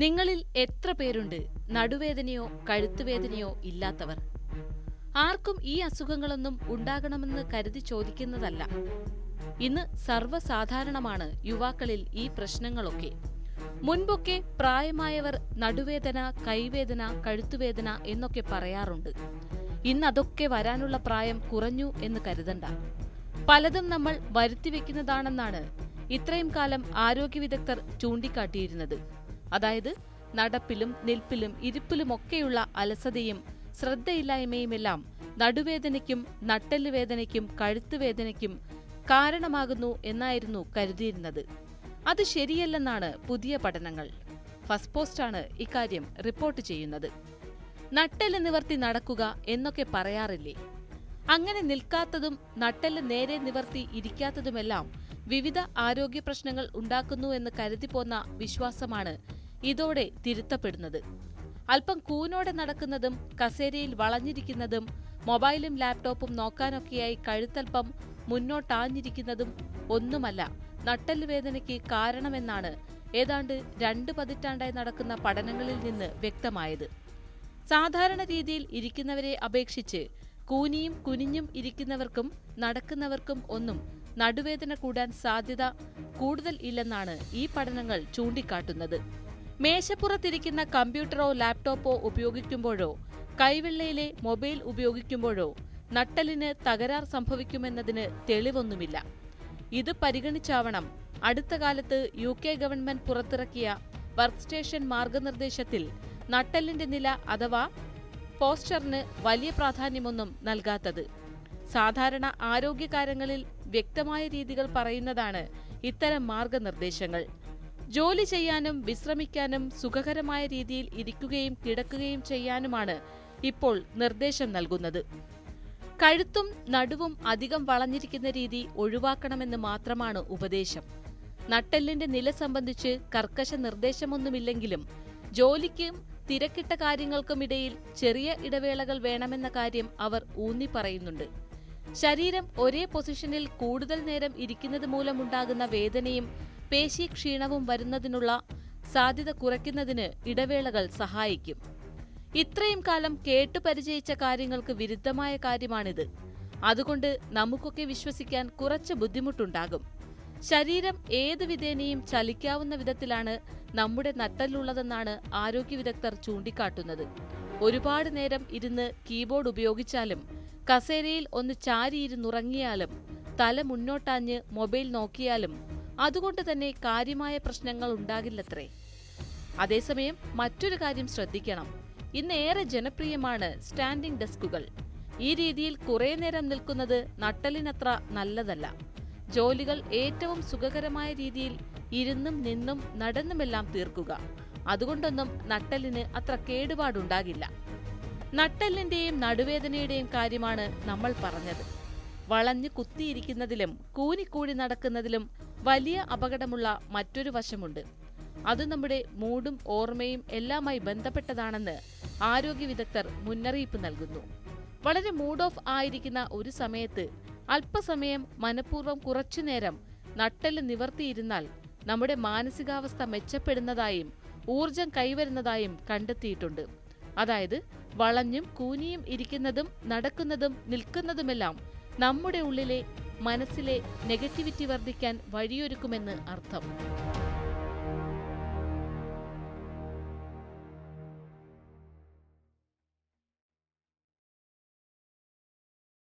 നിങ്ങളിൽ എത്ര പേരുണ്ട് നടുവേദനയോ കഴുത്തുവേദനയോ ഇല്ലാത്തവർ? ആർക്കും ഈ അസുഖങ്ങളൊന്നും ഉണ്ടാകണമെന്ന് കരുതി ചോദിക്കുന്നതല്ല. ഇന്ന് സർവ്വസാധാരണമാണ് യുവാക്കളിൽ ഈ പ്രശ്നങ്ങളൊക്കെ. മുൻപൊക്കെ പ്രായമായവർ നടുവേദന, കൈവേദന, കഴുത്തുവേദന എന്നൊക്കെ പറയാറുണ്ട്. ഇന്ന് അതൊക്കെ വരാനുള്ള പ്രായം കുറഞ്ഞു എന്ന് കരുതണ്ട. പലതും നമ്മൾ വരുത്തിവെക്കുന്നതാണെന്നാണ് ഇത്രയും കാലം ആരോഗ്യ വിദഗ്ധർ ചൂണ്ടിക്കാട്ടിയിരുന്നത്. അതായത് നടപ്പിലും നിൽപ്പിലും ഇരിപ്പിലുമൊക്കെയുള്ള അലസതയും ശ്രദ്ധയില്ലായ്മയുമെല്ലാം നടുവേദനയ്ക്കും നട്ടെല്ല് വേദനയ്ക്കും കഴുത്തുവേദനയ്ക്കും കാരണമാകുന്നു എന്നായിരുന്നു കരുതിയിരുന്നത്. അത് ശരിയല്ലെന്നാണ് പുതിയ പഠനങ്ങൾ. ഫസ്റ്റ് പോസ്റ്റാണ് ഇക്കാര്യം റിപ്പോർട്ട് ചെയ്യുന്നത്. നട്ടെല്ല് നിവർത്തി നടക്കുക എന്നൊക്കെ പറയാറില്ലേ? അങ്ങനെ നിൽക്കാത്തതും നട്ടെല്ല് നേരെ നിവർത്തി ഇരിക്കാത്തതുമെല്ലാം വിവിധ ആരോഗ്യ പ്രശ്നങ്ങൾ ഉണ്ടാക്കുന്നു എന്ന് കരുതിപ്പോന്ന വിശ്വാസമാണ് ഇതോടെ തിരുത്തപ്പെടുന്നത്. അല്പം കൂനോടെ നടക്കുന്നതും കസേരയിൽ വളഞ്ഞിരിക്കുന്നതും മൊബൈലും ലാപ്ടോപ്പും നോക്കാനൊക്കെയായി കഴുത്തൽപ്പം മുന്നോട്ടാഞ്ഞിരിക്കുന്നതും ഒന്നുമല്ല നട്ടെല്ല് വേദനയ്ക്ക് കാരണമെന്നാണ് ഏതാണ്ട് 2 പതിറ്റാണ്ടായി നടക്കുന്ന പഠനങ്ങളിൽ നിന്ന് വ്യക്തമായത്. സാധാരണ രീതിയിൽ ഇരിക്കുന്നവരെ അപേക്ഷിച്ച് കൂനിയും കുനിഞ്ഞും ഇരിക്കുന്നവർക്കും നടക്കുന്നവർക്കും ഒന്നും നടുവേദന കൂടാൻ സാധ്യത കൂടുതൽ ഇല്ലെന്നാണ് ഈ പഠനങ്ങൾ ചൂണ്ടിക്കാട്ടുന്നത്. മേശപ്പുറത്തിരിക്കുന്ന കമ്പ്യൂട്ടറോ ലാപ്ടോപ്പോ ഉപയോഗിക്കുമ്പോഴോ കൈവെള്ളയിലെ മൊബൈൽ ഉപയോഗിക്കുമ്പോഴോ നട്ടെല്ലിന് തകരാർ സംഭവിക്കുമെന്നതിന് തെളിവൊന്നുമില്ല. ഇത് പരിഗണിച്ചാവണം അടുത്ത കാലത്ത് UK ഗവൺമെന്റ് പുറത്തിറക്കിയ വർക്ക് സ്റ്റേഷൻ മാർഗനിർദ്ദേശത്തിൽ നട്ടെല്ലിന്റെ നില അഥവാ പോസ്ചറിന് വലിയ പ്രാധാന്യമൊന്നും നൽകാത്തത്. സാധാരണ ആരോഗ്യകാര്യങ്ങളിൽ വ്യക്തമായ രീതികൾ പറയുന്നതാണ് ഇത്തരം മാർഗനിർദ്ദേശങ്ങൾ. ജോലി ചെയ്യാനും വിശ്രമിക്കാനും സുഖകരമായ രീതിയിൽ ഇരിക്കുകയും കിടക്കുകയും ചെയ്യാനുമാണ് ഇപ്പോൾ നിർദ്ദേശം നൽകുന്നത്. കഴുത്തും നടുവും അധികം വളഞ്ഞിരിക്കുന്ന രീതി ഒഴിവാക്കണമെന്ന് മാത്രമാണ് ഉപദേശം. നട്ടെല്ലിന്റെ നില സംബന്ധിച്ച് കർക്കശ നിർദ്ദേശമൊന്നുമില്ലെങ്കിലും ജോലിക്കും തിരക്കിട്ട കാര്യങ്ങൾക്കുമിടയിൽ ചെറിയ ഇടവേളകൾ വേണമെന്ന കാര്യം അവർ ഊന്നി പറയുന്നുണ്ട്. ശരീരം ഒരേ പൊസിഷനിൽ കൂടുതൽ നേരം ഇരിക്കുന്നത് മൂലമുണ്ടാകുന്ന വേദനയും പേശി ക്ഷീണവും വരുന്നതിനുള്ള സാധ്യത കുറയ്ക്കുന്നതിന് ഇടവേളകൾ സഹായിക്കും. ഇത്രയും കാലം കേട്ടുപരിചയിച്ച കാര്യങ്ങൾക്ക് വിരുദ്ധമായ കാര്യമാണിത്. അതുകൊണ്ട് നമുക്കൊക്കെ വിശ്വസിക്കാൻ കുറച്ച് ബുദ്ധിമുട്ടുണ്ടാകും. ശരീരം ഏത് വിധേനയും ചലിക്കാവുന്ന വിധത്തിലാണ് നമ്മുടെ നട്ടെല്ലുള്ളതെന്നാണ് ആരോഗ്യ വിദഗ്ധർ ചൂണ്ടിക്കാട്ടുന്നത്. ഒരുപാട് നേരം ഇരുന്ന് കീബോർഡ് ഉപയോഗിച്ചാലും കസേരയിൽ ഒന്ന് ചാരിയിരുന്നുറങ്ങിയാലും തല മുന്നോട്ടാഞ്ഞ് മൊബൈൽ നോക്കിയാലും അതുകൊണ്ട് തന്നെ കാര്യമായ പ്രശ്നങ്ങൾ ഉണ്ടാകില്ലത്രേ. അതേസമയം മറ്റൊരു കാര്യം ശ്രദ്ധിക്കണം. ഇന്ന് ഏറെ ജനപ്രിയമാണ് സ്റ്റാൻഡിംഗ് ഡെസ്കുകൾ. ഈ രീതിയിൽ കുറേ നേരം നിൽക്കുന്നത് നട്ടെല്ലിനത്ര നല്ലതല്ല. ജോലികൾ ഏറ്റവും സുഖകരമായ രീതിയിൽ ഇരുന്നും നിന്നും നടന്നുമെല്ലാം തീർക്കുക. അതുകൊണ്ടൊന്നും നട്ടെല്ലിന് അത്ര കേടുപാടുണ്ടാകില്ല. നട്ടെല്ലിന്റെയും നടുവേദനയുടെയും കാര്യമാണ് നമ്മൾ പറഞ്ഞത്. വളഞ്ഞു കുത്തിയിരിക്കുന്നതിലും കൂനിക്കൂടി നടക്കുന്നതിലും വലിയ അപകടമുള്ള മറ്റൊരു വശമുണ്ട്. അത് നമ്മുടെ മൂഡും ഓർമ്മയും എല്ലാമായി ബന്ധപ്പെട്ടതാണെന്ന് ആരോഗ്യ വിദഗ്ധർ മുന്നറിയിപ്പ് നൽകുന്നു. വളരെ മൂഡ് ഓഫ് ആയിരിക്കുന്ന ഒരു സമയത്ത് അല്പസമയം മനഃപൂർവ്വം കുറച്ചുനേരം നട്ടെല്ല് നിവർത്തിയിരുന്നാൽ നമ്മുടെ മാനസികാവസ്ഥ മെച്ചപ്പെടുന്നതായും ഊർജം കൈവരുന്നതായും കണ്ടെത്തിയിട്ടുണ്ട്. അതായത് വളഞ്ഞും കൂനിയും ഇരിക്കുന്നതും നടക്കുന്നതും നിൽക്കുന്നതുമെല്ലാം നമ്മുടെ ഉള്ളിലെ മനസ്സിലെ നെഗറ്റിവിറ്റി വർദ്ധിക്കാൻ വഴിയൊരുക്കുമെന്ന് അർത്ഥം.